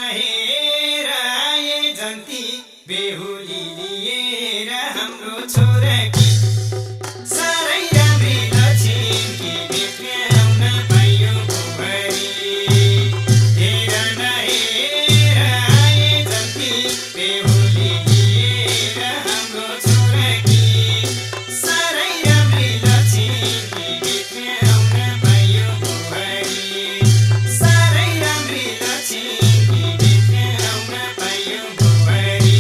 हेर आए जन्ती बेहुली लिएर हाम्रो छोराकी साह्रै राम्री लछिनकी भेट्न पाइयो भुवरी हेर न हेर आए जन्ती बेहुली लिएर हाम्रो छोराकी साह्रै राम्री लछिनकी भेट्न पाइयो भुवरी साह्रै राम्री लछिनकी भेट्न पाइयो भुवरी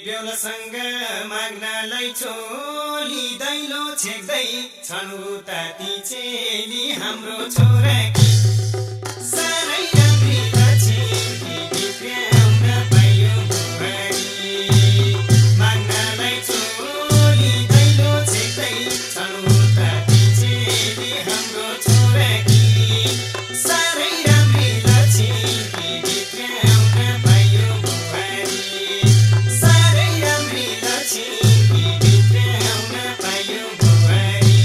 बेहुलासँग माग्नलाई चोली दैलो छेक्दै छन् उता ती चेली हाम्रो छोराकी साह्रै राम्री लछिनकी भित्र्याउन पाइयो भुवरी माग्नलाई चोली दैलो छेक्दै छन् उता ती चेली हाम्रो छोराकी साह्रै राम्री लछिनकी भित्र्याउन पाइयो भुवरी साह्रै राम्री लछिनकी भित्र्याउन पाइयो भुवरी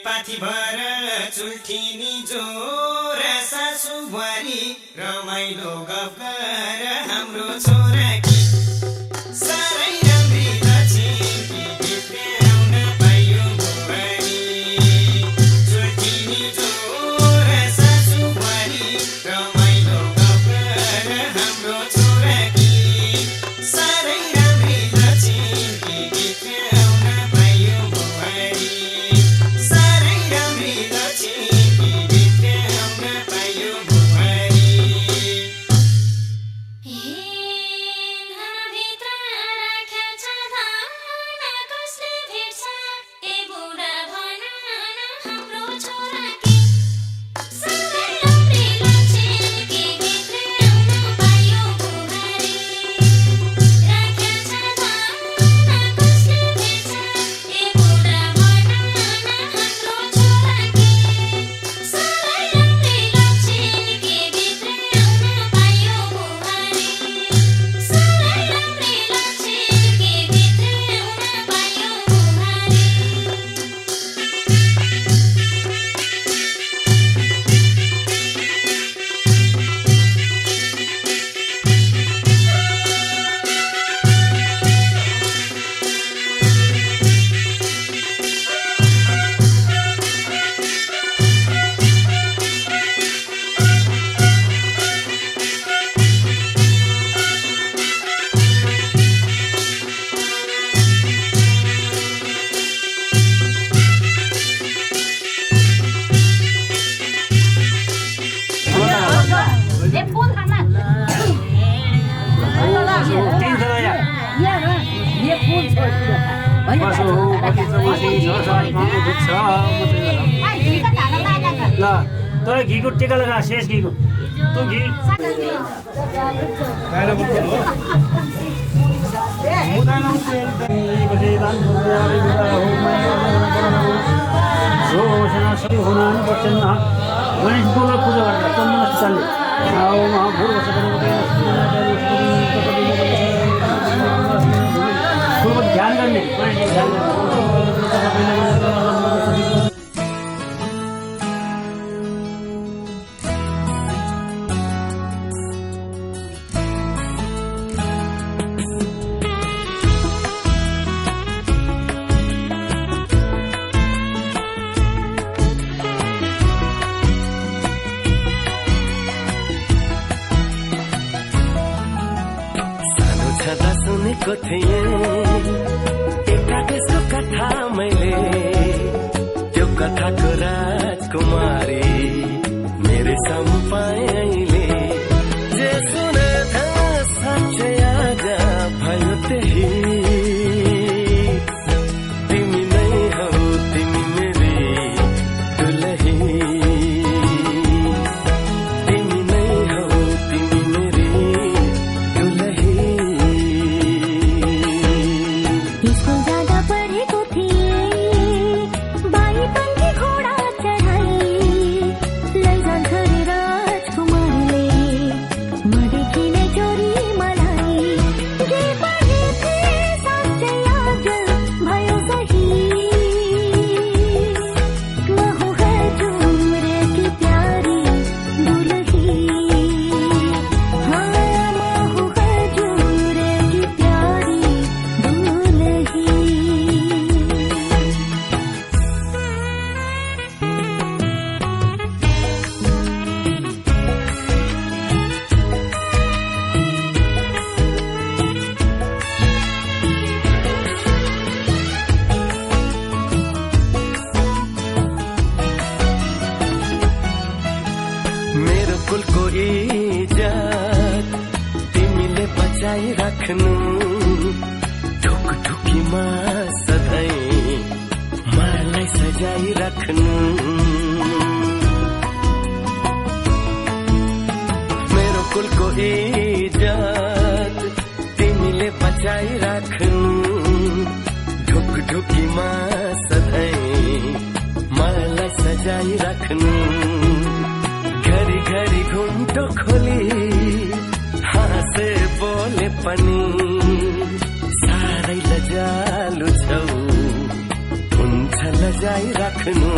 पाथीभर चुल्ठिनी जोर सासु बुहारी रमाइलो गफ गर हाम्रो छोराकी साह्रै राम्री लछिनकी भित्र्याउन पाइयो भुवरी चुल्ठिनी जोर सासु बुहारी रमाइलो गफ गर हाम्रो छोराकी साह्रै राम्री लछिनकी भित्र्याउन पाइयो भुवरी साह्रै राम्री लछिनकी भित्र्याउन पाइयो भुवरी बसो कति चमसी छ सानो दुख्छ ल तर घीको टिका लगा शेष घीको तँ घी गणेशको पूजा गरेर चन्दन स्थानले ध्यान गर्ने सुनेको थिएँ एउटा देशको कथा मैले त्यो कथाको राजकुमारी मेरो सामु पाएँ अहिले जे सुने साँच्चै आज भयो त्यही तिमी नै हौ तिमी मेरी दुलही तिमी नै हौ तिमी मेरी दुलही कुलको इज्जत तिमीले बचाइराख्नु ढुकढुकीमा सधैँ मलाई सजाइराख्नु मेरो कुलको इज्जत तिमीले बचाइराख्नु ढुकढुकीमा सधैँ मलाई सजाइराख्नु घरी घरी घुम्टो खोली हाँसे बोले पनि साह्रै लजालु छौ हुन्छ लजाइराख्नु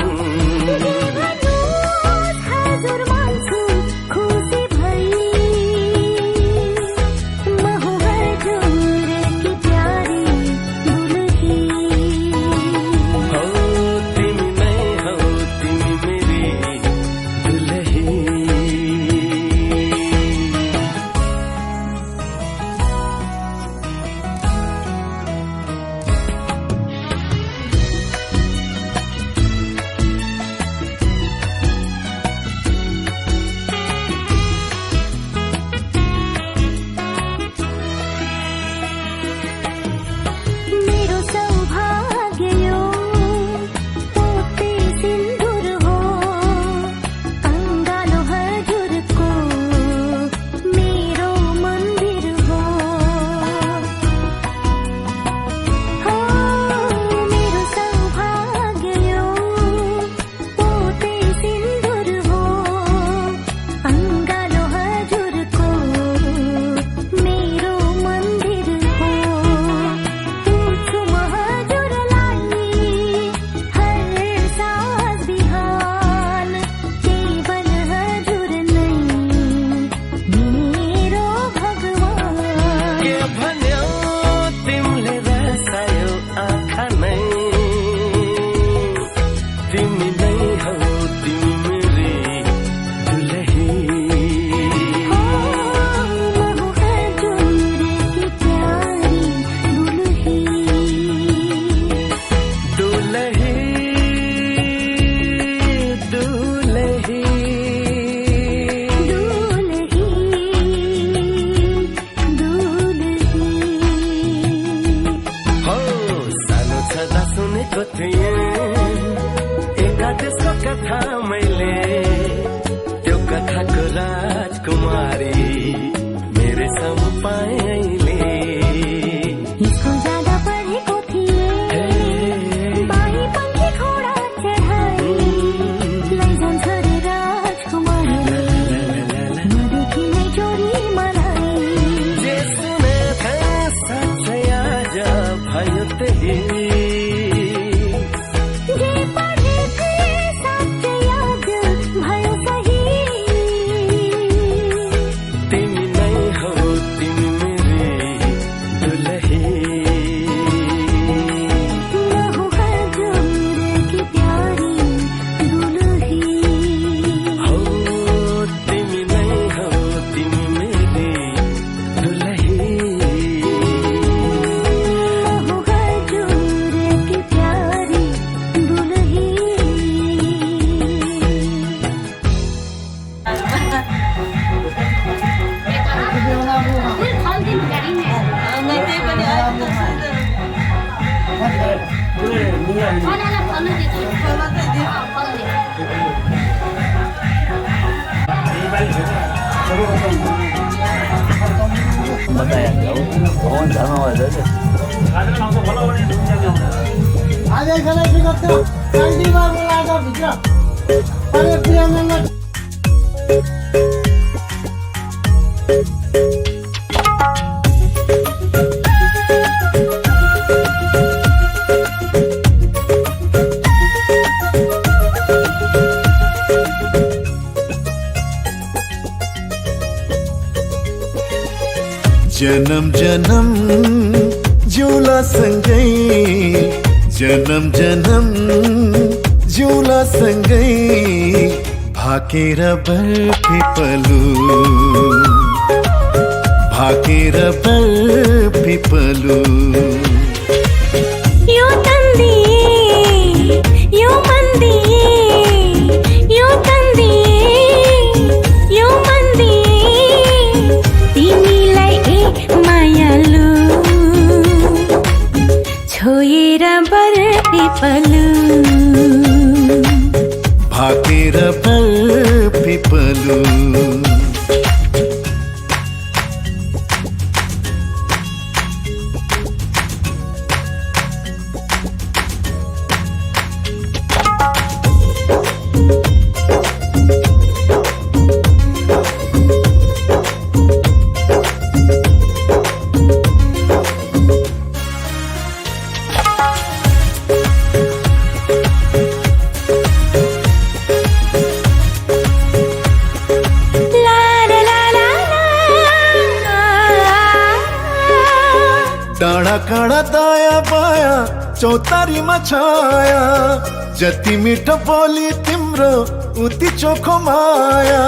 भएको थिएँ एकादेशको कथा मैले त्यो कथाको राजकुमारी मेरे सामु पाएँ अहिले स्कुल जाँदा पढेको थिएँ बाई पंखी घोडा चढाई लैजान्छ रे राजकुमारीले नदेखि नै चोरी मलाई जे सुने थिएँ साँच्चै आज भयो त्यही जे पढेको साँच्चै याद भयो सही तिमी नै हौ तिमी मेरी दुलही लहु हजुर की प्यारी दुलही हो तिमी नै हौ तिमी मेरी दुलही लहु हजुर की प्यारी दुलही आज एकजना विगत काल्डीमा बोलाएको भित्र अरे प्रियममा जन्म जन्म जिउला सँगै जन्म जन्म जिउला सँगै भाकेर बरपिपलु भाकेर बरपिपलु यो तन्दी यो मन्दी यो तन्दी यो मन्दी तिमीलाई ए मायालु छोएर बरपिपलु भाकेर बरपिपलु ला ला ला ला डाँडा काँडा दायाँ बायाँ चौतारीमा छाया जति मिठो बोली तिम्रो उति चोखो माया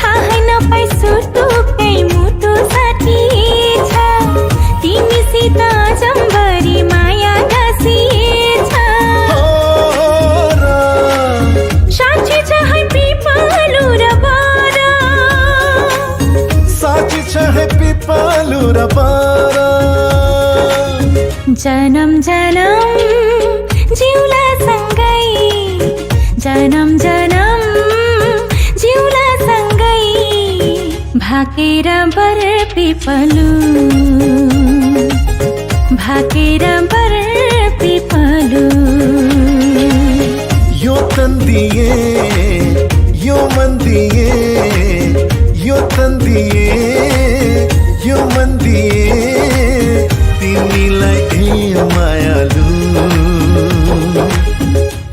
थाहै नपाई सुटुकै मुटु साथी छ तिमीसित जम्बरी माया गाँसिएछ हो र साँच्ची छ है पिपलु र बर साँची छ है पिपलु र बारा जनम जनम जिउला सँगै जनम जनम जिउला सँगै भाकेर बरपिपलु भाकेर बरपिपलु यो तन्दिए यो मन्दिए यो तन्दिए यो मन्दिए तिमीलाई ए मायालु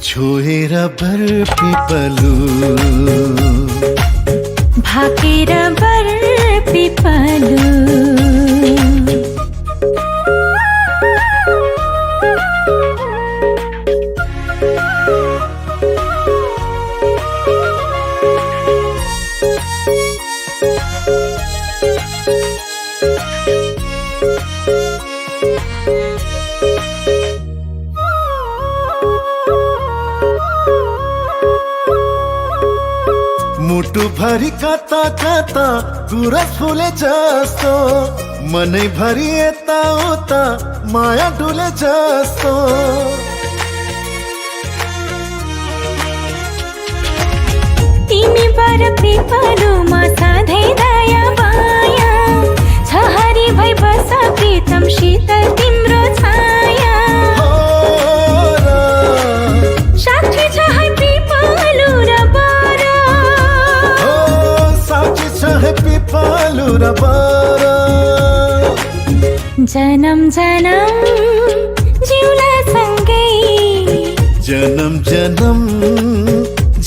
छोएर बरपिपलु भाकेर बरपिपलु मुटु भरि कता कता गुरस फुले जस्तो मनैभरि यताउता माया डुले जस्तो तिमी बर पिपलुमा सधैँ दया माया छ हरि भई बस प्रीतम शीतल तिम्रो छाया साक्षी छ है पिपलु र बर साक्षी छ है पिपलु र बर जन्म जन्म जिउला सँगै जन्म जन्म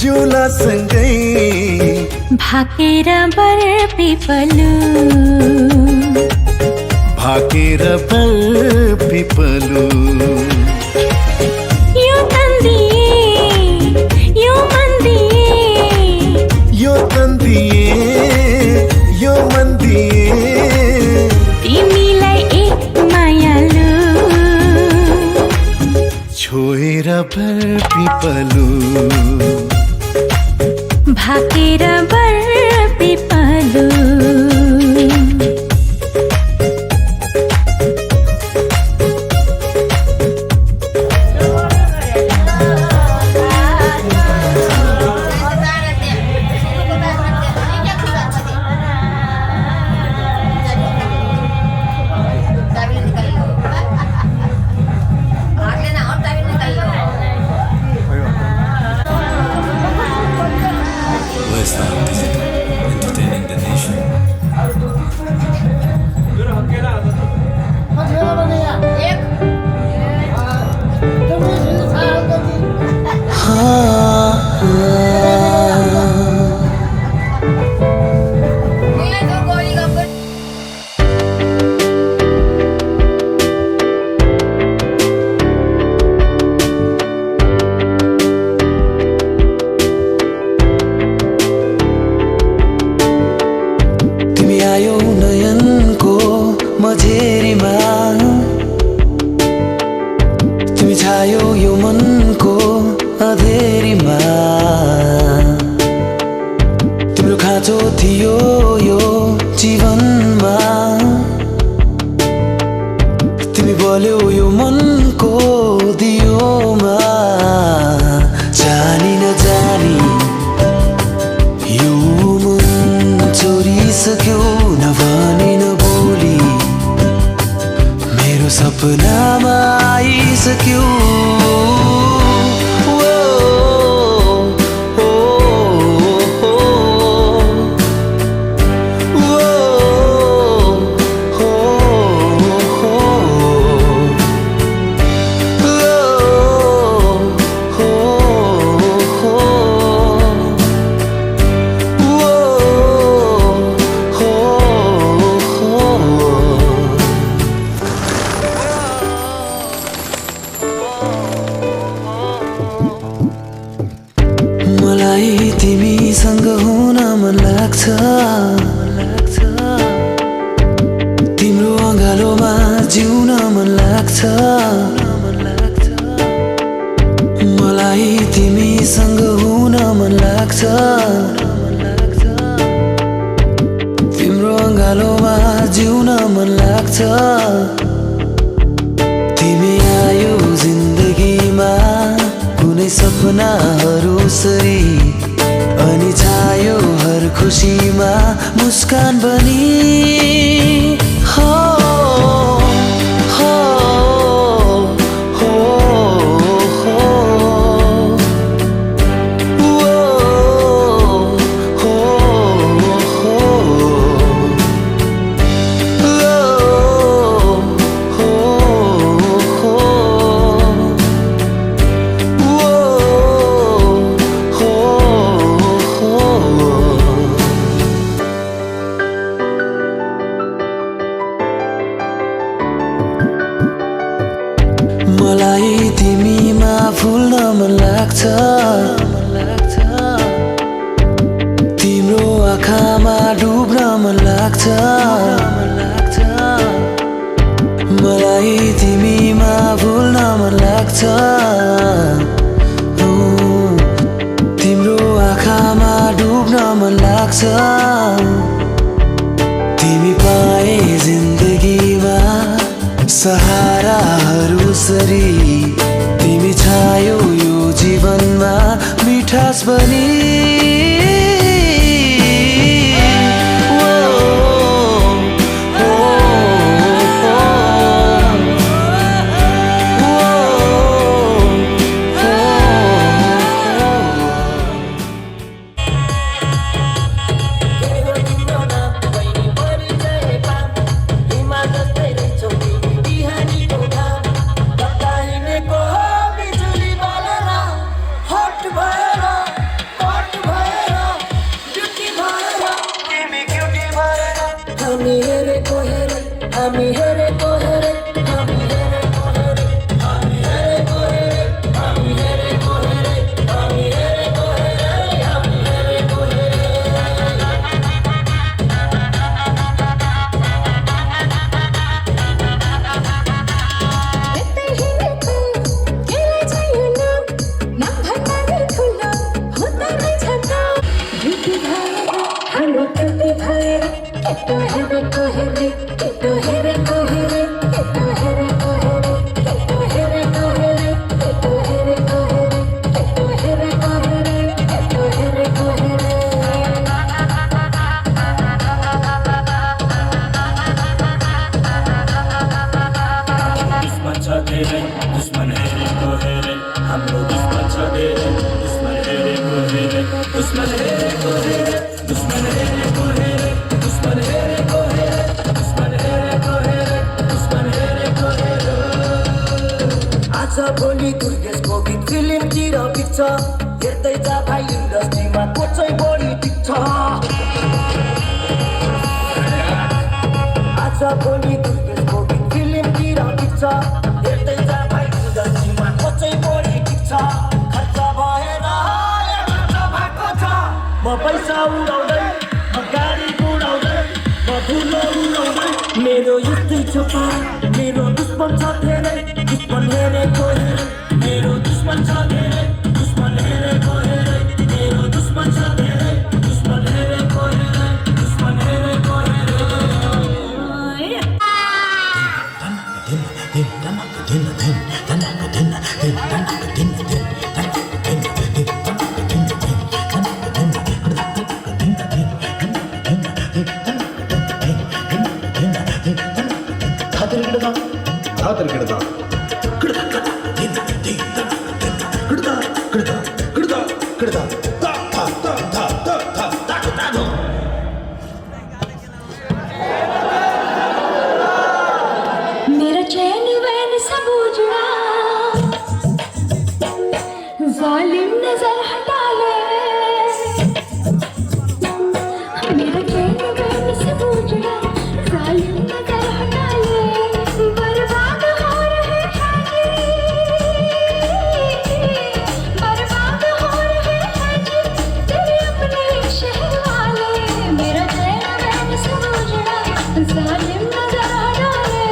जिउला सँगै भाकेर बर पिपलु भाकेर बर पिपलु यो तन्दिए यो मन दिए यो तन्दिए यो मन दिए तिमीलाई एक मायालु छोएर बर पिपलु भाकेर बर पिपलु Entertaining the nation. तिमी आयो नयनको मझेरीमा तिमी छायो यो मनको अँधेरीमा तिम्रो खाँचो थियो यो जीवनमा तिमी बल्यौ यो मनको दियोमा जानी नजानी यो मन चोरिसक्यो नभनी नबोली मेरो सपनामा आइसक्यो मलाई तिमीसँग हुन मन लाग्छ तिम्रो अँगालोमा जिउन मन लाग्छ मलाई तिमीसँग हुन मन लाग्छ तिम्रो अँगालोमा जिउन मन लाग्छ तिमी आयो जिन्दगीमा कुनै सपनाहरू सरी अनि छायो हर खुसीमा मुस्कान बनी हो हो हो हो मलाई तिमीमा फुल्न मन लाग्छ तिम्रो आँखामा डुब्न मन लाग्छ मलाई तिमीमा फुल्न मन लाग्छ तिम्रो आँखामा डुब्न मन लाग्छ तिमी पाए जिन्दगी सहाराहरू सरी तिमी छायौ यो जीवनमा मिठास बनी भोलि दुर्गेशको गीत फिल्मतिर बित्छ हेर्दै जा भाइ इन्डस्ट्रीमा को चाहिँ बढी टिक्छ आज भोलि दुर्गेशको गीत फिल्मतिर बित्छ हेर्दै जा भाइ इन्डस्ट्रीमा को चाहिँ बढी टिक्छ खर्च भएर खर्च भएको छ म पैसा उडाउँदै म गाडी उडाउँदै म धुलो उडाउँदै मेरो यस्तै छ मेरो दुश्मन छ धेरै दुश्मन हेरेको हेरे मेरो दुश्मन छ धेरै दुश्मन हेरेको हेरे मेरो दुश्मन छ धेरै दुश्मन हेरेको हेरे दुश्मन हेरेको मेरा चैन वैन सब उजड़ा जालिम नजर हटा ले मेरा चैन वैन सब उजड़ा जालिम नजर हटा ले बर्बाद हो रहे हैं बर्बाद हो रहे हैं तेरे अपने शहर वाले मेरा चैन वैन सब उजड़ा जालिम नजर हटा ले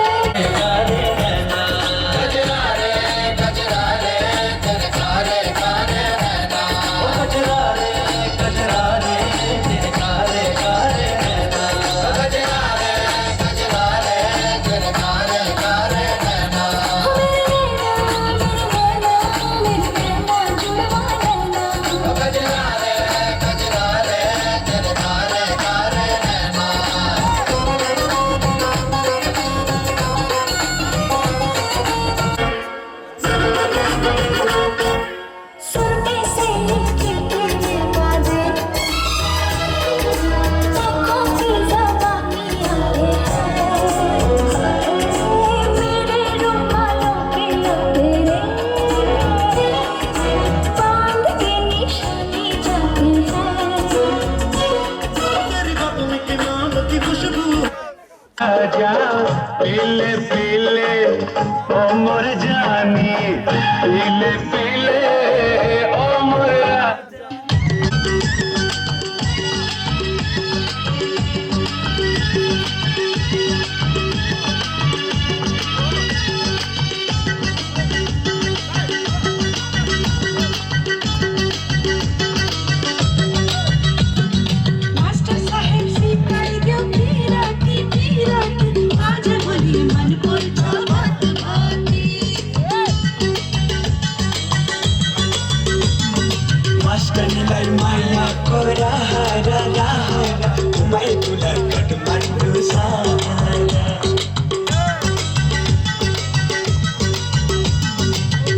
तिमीलाई मायाको राहरा राहरा घुमाइ तुला काठमाडौँ सारा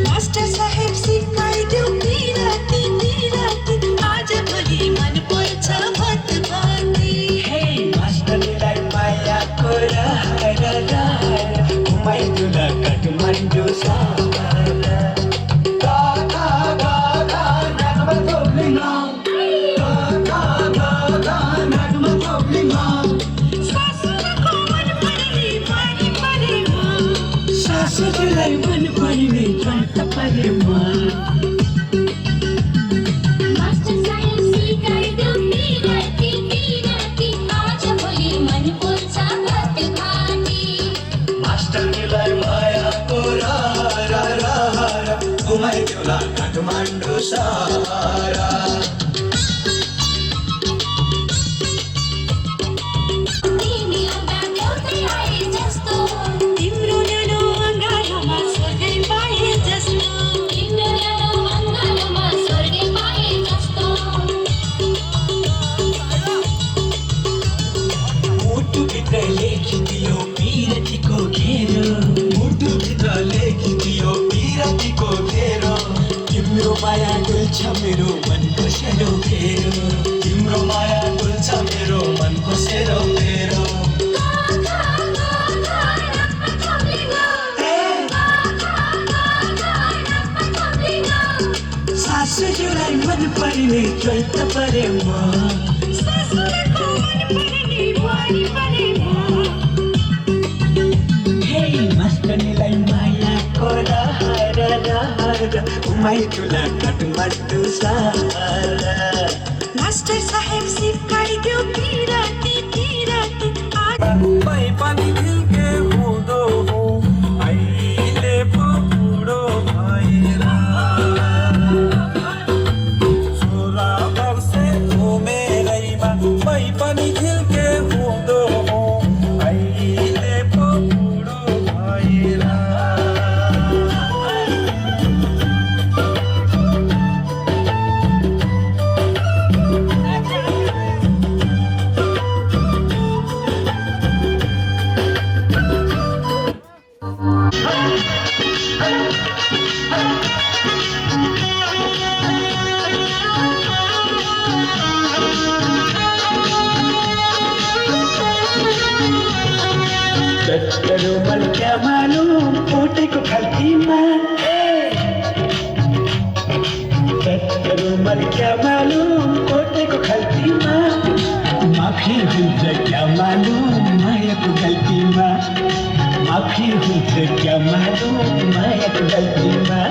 मास्टर साहेब सिकाइदेऊ पिराती पिराती आज भोलि मन पर्छ भत भती हे मास्टरलाई मायाको राहरा राहरा घुमाइ तुला काठमाडौँ सारा सासुलाई मन पर्ने जात परेमा मास्टर साहेब सिकाइदेऊ पिराती पिराती आज भोलि मन पर्छ भत भती मास्टरलाई मायाको राहरा राहरा घुमाइ तुला काठमाडौँ सारा तिमी आउँदा देउतै आए जस्तो तिम्रो न्यानो अङ्गालोमा स्वर्गै पाए जस्तो तिम्रो न्यानो अङ्गालोमा स्वर्गै पाए जस्तो मुटुभित्र लेखिदियो पिरतीको घेरो मुटुभित्र लेखिदियो पिरतीको घेरो तिम्रो माया डुल्छ मेरो मनको सेरो फेरो तिम्रो माया डुल्छ मेरो मनको सेरो फेरो सासुलाई मन पर्ने चैत परेमा हे मास्टरनीलाई मायाको राहरा राहरा घुमाइ तुला काठमाडौँ सारा मास्टर साहेब सिकाइदेऊ पिराती पिराती आज मै पनि दिलके हुँदो हो अहिले पो बुढो भएर छोरा वर्षे उमेरैमा मै पनि दिलके हुँदो हो अहिले पो बुढो भएर चटकरो मन क्या मालूम कोटेको खल्तीमा चटकरो मन क्या मालूम कोटेको खल्तीमा माफी हुन्छ क्या मालूम मायाको गल्तीमा माफी हुन्छ क्या मालूम मायाको गल्तीमा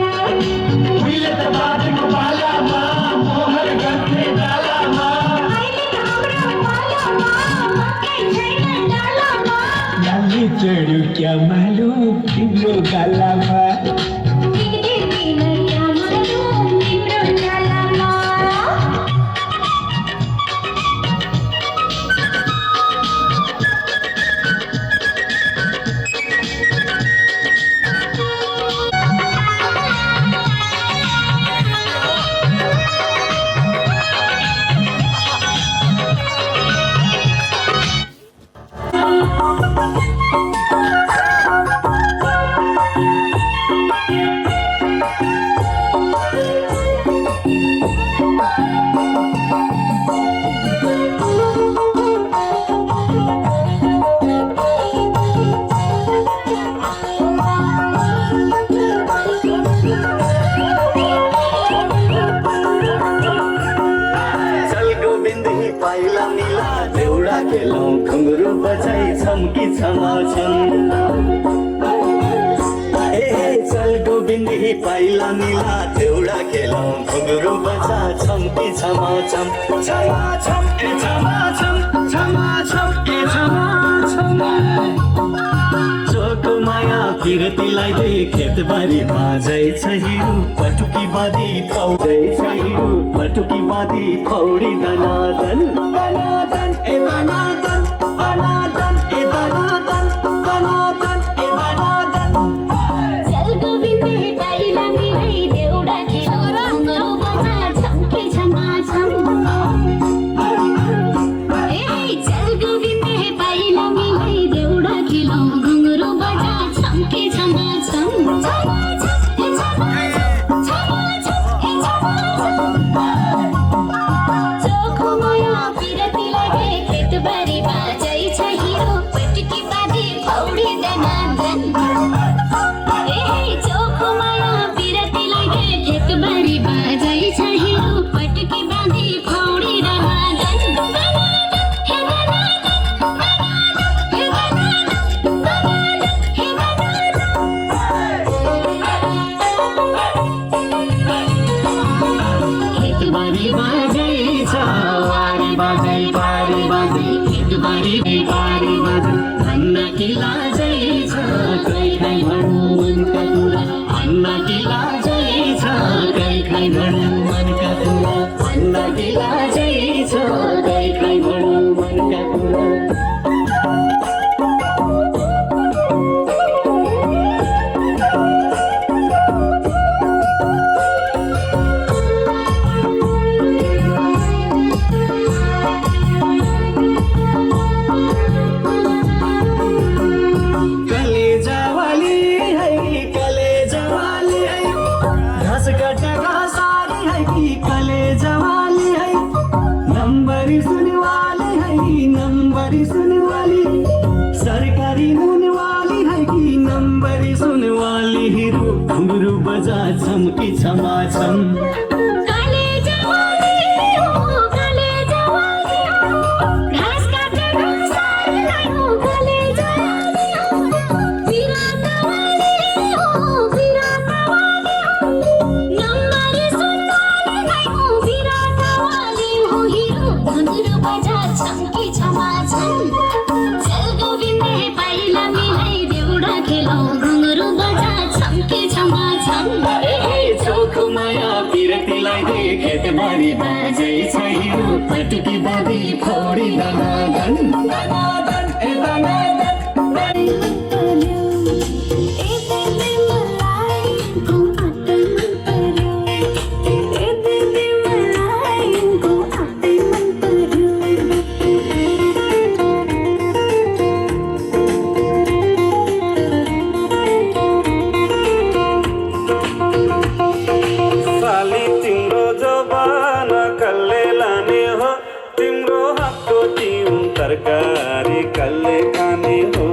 उहिले त बाजेको बालामा मोहर गर्ने डालामा लाली चढ्यो क्या मालुम तिम्रो गालामा घुङ्गुरो बजाइ छम्की छमाछम चल गोविन्दी पाइला मिला देउडा खेलौँ घुङ्गुरो बजा छम्की छमाछम छमाछम ए छमाछम छमाछम ए छमाछम चोको माया बिरतीलाई दे खेतबारी बाजै छ हिरो पटुकी बाँधी फौदै छ हिरो पटुकी बाँधी फौडी दनादन दनादन ए दनादन दनादन ए दनादन दनादन ए दनादन चल गोविन्दे पाइला मिलाई देउडा खेलो घुङ्रो बजा छम्के छमा छम चल गोविन्दे पाइला मिलाई देउडा खेलो घुङ्रो बजा छम्के छमा छम चोखोमया बिरतीलाई दे खेतबारी बाजै छ हिरो पटुकी बाँधी फौडी दनादन चोखोमया बिरतीलाई दे खेतबारी बाजै छ हिरो पटुकी बाँधी फौडी दनादन हे खेतबारी बाजै छ वारी बाजै पारी बाजै खेतबारी पारी बाजै अन्न किला जै छ कहीँ कहीँ भनौँ मनका कुरा अन्न किला जै छ कहीँ कहीँ भनौँ मनका कुरा अन्न किला जै छ कहीँ कहीँ भनौँ मनका कुरा कलेजावाली है घाँस काट्ने घाँसाली है कि कलेजावाली है नम्बरी सुनवाली है कि नम्बरी सुनवाली सरकारी नुनवाली है कि नम्बरी सुनवाली हिरो घुंघरू बजा छमकी छमा छम काले जवानी हो घाँस काटे घाँसाली हो काले जवानी हो बिरातवाली नम्बरी सुनवाली हो बिरातवाली हो हिरो घुंघरू बजा छम्की छमा छम चल गोविन्दे पाइला मिलाई देउडा खेलो घुंघरू बजा छम्की छमा छम चोखोमया बिरतीलाई दे खेतबारी बाजै छ हिरो पटुकी बाँधी फौडी दनादन दनादन ए दनादन साली तिम्रो जवान कल्ले लाने हो तिम्रो हातको तिउन तरकारी कल्ले खाने हो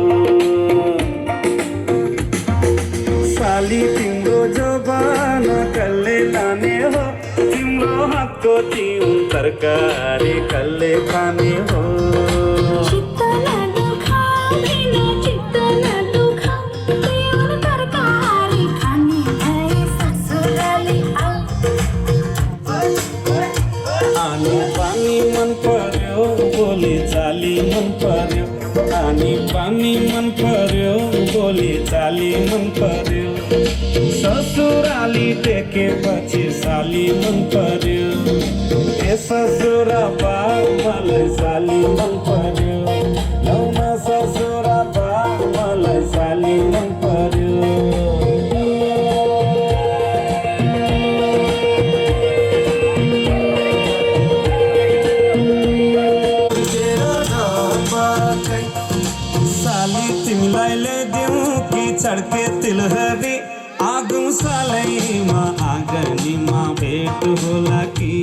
साली तिम्रो जवान कल्ले लाने हो तिम्रो हातको तिउन तरकारी कल्ले खाने हो आनी पानी मन पर्यो बोली चाली मन पर्यो आनी पानी मन पर्यो बोली चाली मन पर्यो ससुराली टेकेपछि साली मन पर्यो ए ससुरा बा मलाई साली मन पर्यो लौमा ससुरा बा मलाई साली मन पर्यो साली तिमीलाई ल्याइदिउँ कि चड्के तिलहरी आगौँ सालैमा आँगनीमा भेट होला कि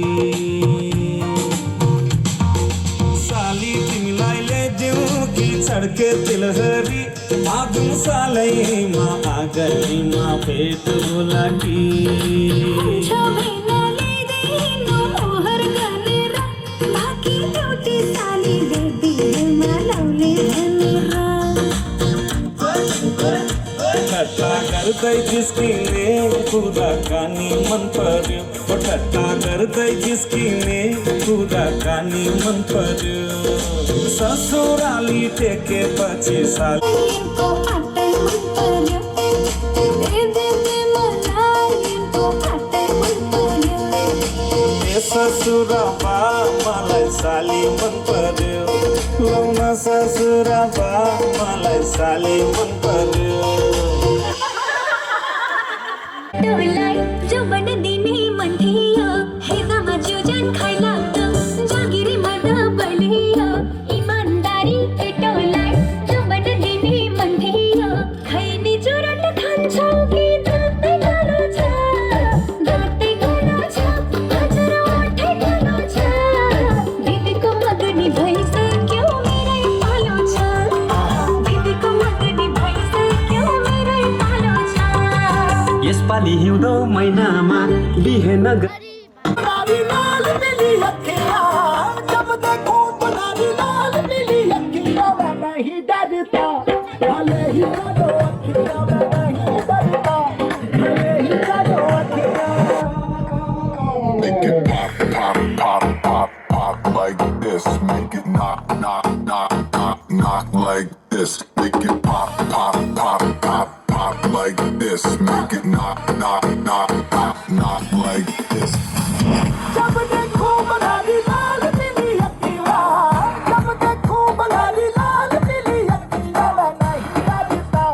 साली तिमीलाई ल्याइदिउँ कि चड्के तिलहरी आगौँ सालैमा आँगनीमा भेट होला कि ठट्टा गर्दै जिस्किने कुराकानी मन पर्यो ठट्टा गर्दै जिस्किने कुराकानी मन पर्यो ससुराली टेकेपछि साली को आटै मन पर्यो कुरा बा मलाई साली मन पर्यो डोलाई जो बन दिने मन थियो हेदामा जुजन खाइ लाग्दो जागिरी मर्दा बलियो इमानदारी टोलाई जो बन दिने मन थियो खैनी चुरट खान्छौ कि दाँतै कालो छ दाँतै कालो छ हजुर ओठै कालो छ दिदीको मगनी भइसक्यो मेरै पालो छ दिदीको मगनी भइसक्यो मेरै पालो छ यसपालि हिउँदो महिनामा बिहेन गुलाबी लाल पीली अखियाँ जब देखूं गुलाबी लाल पीली अखियाँ मैं नहीं डरता भले ही काटो अखियाँ मैं नहीं डरता भले ही काटो अखियाँ Make it pop, pop, pop, pop, pop like this. Make it knock, knock, knock, knock, knock like this. Make it pop, pop, pop, pop, pop like this. Make it knock, knock, knock, knock, knock like this. जब देखूं गुलाबी लाल पीली अखियाँ जब देखूं गुलाबी लाल पीली अखियाँ मैं नहीं डरता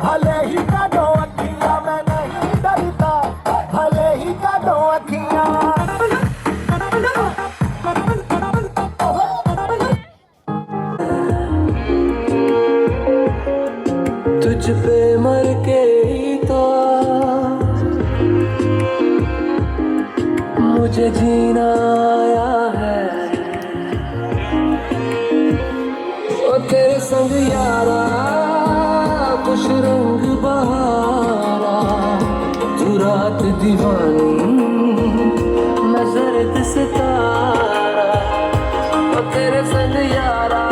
भले ही काटो अखियाँ मैं नहीं डरता भले ही काटो अखियाँ तुझ पे मर के ही तो मुझे जीना आया है ओ तेरे संग यारा कुछ रंग बहारा तू रात दीवानी मैं जर्द सितारा ओ तेरे संग यारा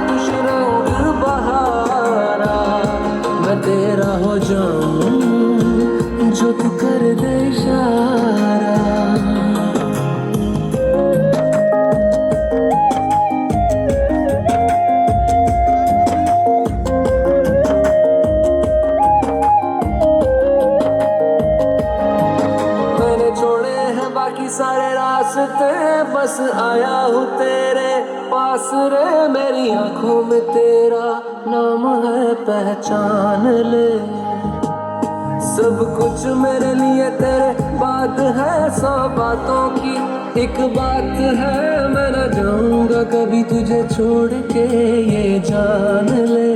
कुछ रंग बहारा मैं तेरा हो जाऊं जो तू कर दे इशारा मैंने छोड़े हैं बाकी सारे रास्ते बस आया हूँ तेरे पास रे मेरी आंखों में तेरा नाम है पहचान ले सब कुछ मेरे लिए तेरे बात है 100 बातों की एक बात है मैं न जाऊंगा कभी तुझे छोड़ के ये जान ले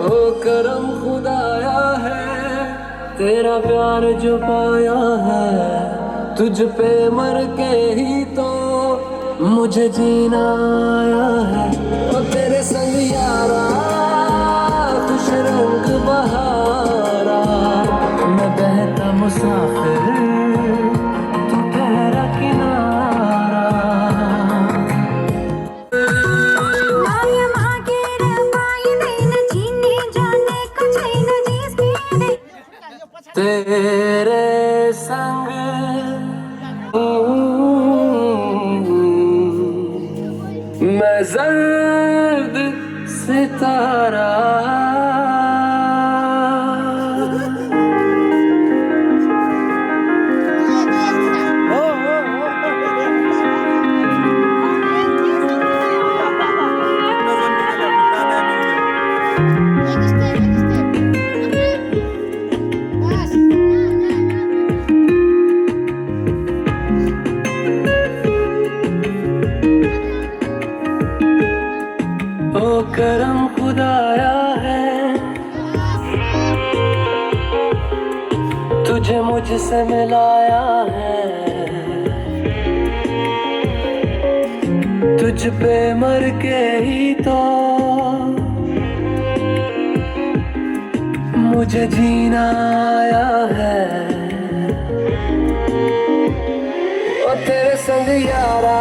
ओ करम खुदाया है तेरा प्यार जो पाया है तुझ पे मर के ही तो मुझे जीना आया है ओ तेरे संग यारा खुश रंग बहारा मैं बहता मुसाफिर तू ठहरा किनारा माया मागेर पाइँदैन चिन्ने जानेको छैन जिस्किने तेरे संग मैं जर्द सितारा ओ करम खुदाया है तुझे मुझसे मिलाया है तुझ पे मर के ही तो मुझे जीना आया है ओ तेरे संग यारा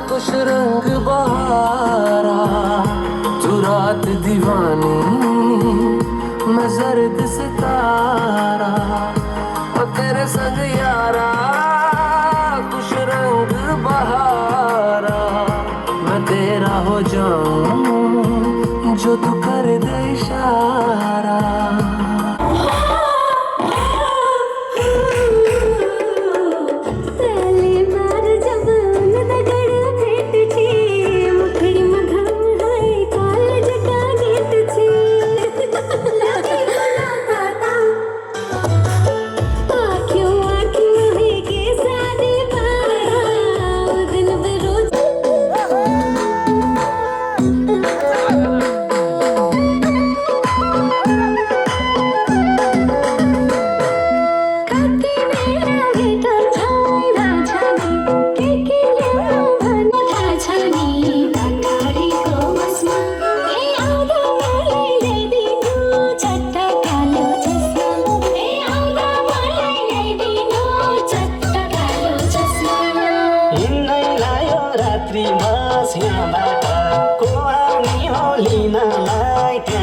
खुश रंग बहारा तू रात दीवानी मैं जर्द सितारा ओ तेरे संग यारा खुश रंग बहारा मैं तेरा हो जाऊं जो तू कर दे इशारा पहली बार जब उन दगड़ भेट छी मुखे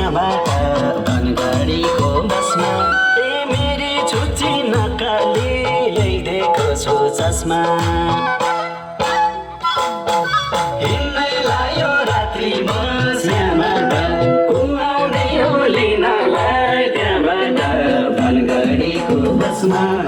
त्यहाँबाट धनगढीको बसमा ए मेरी छुच्ची नक्कली ल्याइदिएको छु चस्मा हिँड्नै लायो रात्रि बस्याबाट कुमाउँदै हो लिनलाई त्यहाँबाट धनगढीको बसमा